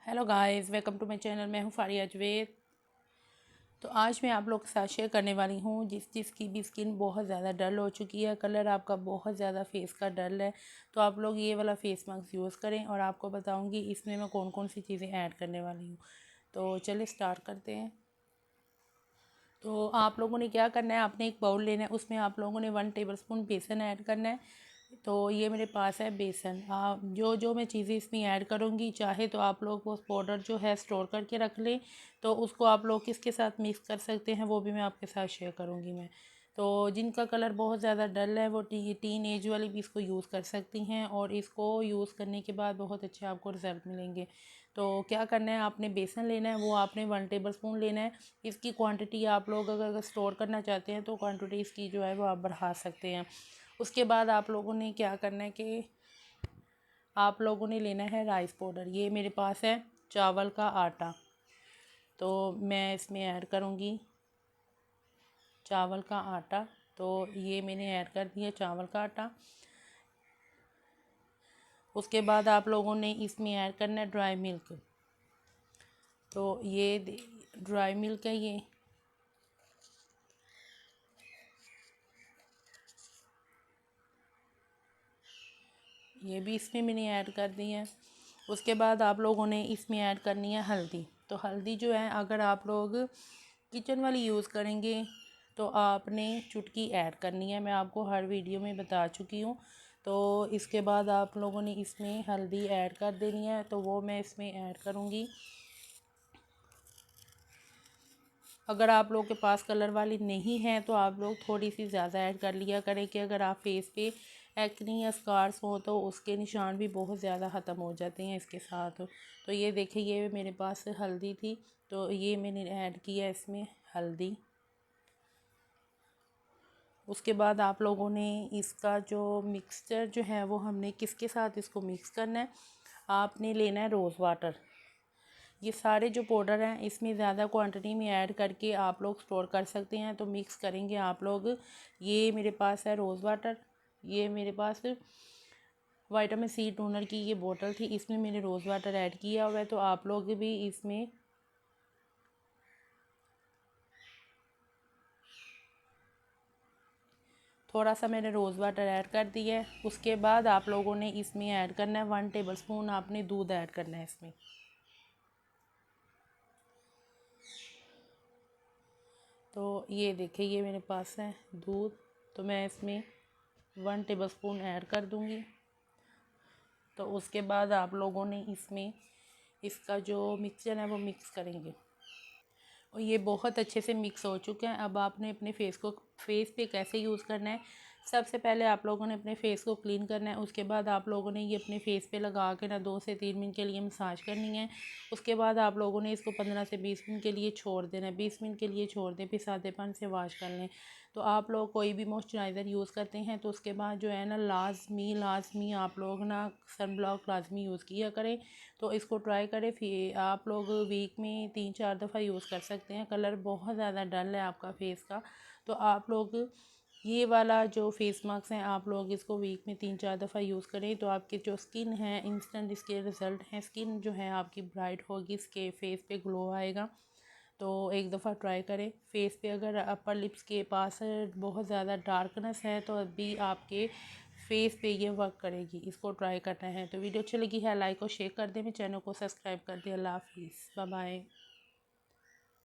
Hello guys, welcome to my channel. मैं हूँ फारिया जवेद। तो आज मैं आप लोग के साथ शेयर करने वाली हूँ जिसकी भी स्किन बहुत ज़्यादा डल हो चुकी है, कलर आपका बहुत ज़्यादा फेस का डल है, तो आप लोग ये वाला फेस मास्क यूज़ करें। और आपको बताऊँगी इसमें मैं कौन कौन सी चीज़ें ऐड करने वाली हूँ। तो चलिए स्टार्ट करते हैं। तो आप लोगों ने क्या करना है, आपने एक बाउल लेना है, उसमें आप लोगों ने 1 टेबलस्पून बेसन ऐड करना है। तो ये मेरे पास है बेसन। आप जो मैं चीज़ें इसमें ऐड करूँगी, चाहे तो आप लोग वो पाउडर जो है स्टोर करके रख लें, तो उसको आप लोग किसके साथ मिक्स कर सकते हैं वो भी मैं आपके साथ शेयर करूँगी मैं। तो जिनका कलर बहुत ज़्यादा डल है वो टीन एज वाली भी इसको यूज़ कर सकती हैं, और इसको यूज़ करने के बाद बहुत अच्छे आपको रिज़ल्ट मिलेंगे। तो क्या करना है, आपने बेसन लेना है, वो आपने 1 टेबलस्पून लेना है। इसकी क्वांटिटी आप लोग अगर स्टोर करना चाहते हैं तो क्वांटिटी इसकी जो है वो आप बढ़ा सकते हैं। उसके बाद आप लोगों ने क्या करना है कि आप लोगों ने लेना है राइस पाउडर। ये मेरे पास है चावल का आटा, तो मैं इसमें ऐड करूँगी चावल का आटा। तो ये मैंने ऐड कर दिया चावल का आटा। उसके बाद आप लोगों ने इसमें ऐड करना है ड्राई मिल्क। तो ये ड्राई मिल्क है, ये भी इसमें मैंने ऐड कर दी है। उसके बाद आप लोगों ने इसमें ऐड करनी है हल्दी। तो हल्दी जो है, अगर आप लोग किचन वाली यूज़ करेंगे तो आपने चुटकी ऐड करनी है, मैं आपको हर वीडियो में बता चुकी हूँ। तो इसके बाद आप लोगों ने इसमें हल्दी ऐड कर देनी है, तो वो मैं इसमें ऐड करूँगी। अगर आप लोग के पास कलर वाली नहीं है तो आप लोग थोड़ी सी ज़्यादा ऐड कर लिया करें, कि अगर आप फेस पे एक्नी या स्कार्स हो तो उसके निशान भी बहुत ज़्यादा ख़त्म हो जाते हैं इसके साथ। तो ये देखिए, ये मेरे पास हल्दी थी, तो ये मैंने ऐड किया इसमें हल्दी। उसके बाद आप लोगों ने इसका जो मिक्सचर जो है वो हमने किसके साथ इसको मिक्स करना है, आपने लेना है रोज़ वाटर। ये सारे जो पाउडर हैं इसमें ज़्यादा क्वांटिटी में ऐड करके आप लोग स्टोर कर सकते हैं। तो मिक्स करेंगे आप लोग। ये मेरे पास है रोज़ वाटर, ये मेरे पास विटामिन सी टोनर की ये बोतल थी, इसमें मैंने रोज़ वाटर ऐड किया हुआ है। तो आप लोग भी इसमें थोड़ा सा मैंने रोज़ वाटर ऐड कर दिया है। उसके बाद आप लोगों ने इसमें ऐड करना है 1 टेबलस्पून आपने दूध ऐड करना है इसमें। तो ये देखिए, ये मेरे पास है दूध, तो मैं इसमें 1 टेबलस्पून ऐड कर दूँगी। तो उसके बाद आप लोगों ने इसमें इसका जो मिक्सचर है वो मिक्स करेंगे, और ये बहुत अच्छे से मिक्स हो चुके हैं। अब आपने अपने फेस पे कैसे यूज़ करना है, सबसे पहले आप लोगों ने अपने फेस को क्लीन करना है। उसके बाद आप लोगों ने ये अपने फेस पे लगा के ना 2 से 3 मिनट के लिए मसाज करनी है। उसके बाद आप लोगों ने इसको 15 से 20 मिनट के लिए छोड़ देना है। 20 मिनट के लिए छोड़ दें, फिर सादे पानी से वॉश कर लें। तो आप लोग कोई भी मॉइस्चराइज़र यूज़ करते हैं तो उसके बाद जो है ना, लाजमी आप लोग ना सन ब्लॉक लाजमी यूज़ किया करें। तो इसको ट्राई करें, फिर आप लोग वीक में 3-4 दफ़ा यूज़ कर सकते हैं। कलर बहुत ज़्यादा डल है आपका फेस का, तो आप लोग ये वाला जो फेस मास्क हैं आप लोग इसको वीक में 3-4 दफ़ा यूज़ करें, तो आपकी जो स्किन है इंस्टेंट इसके रिज़ल्ट हैं। स्किन जो है आपकी ब्राइट होगी, इसके फेस पे ग्लो आएगा। तो एक दफ़ा ट्राई करें। फेस पे अगर अपर लिप्स के पास बहुत ज़्यादा डार्कनेस है तो अभी आपके फेस पे ये वर्क करेगी। इसको ट्राई करना है। तो वीडियो अच्छी लगी है लाइक और शेयर कर दें, मेरे चैनल को सब्सक्राइब कर दें। अल्लाह हाफिज़, बाय बाय।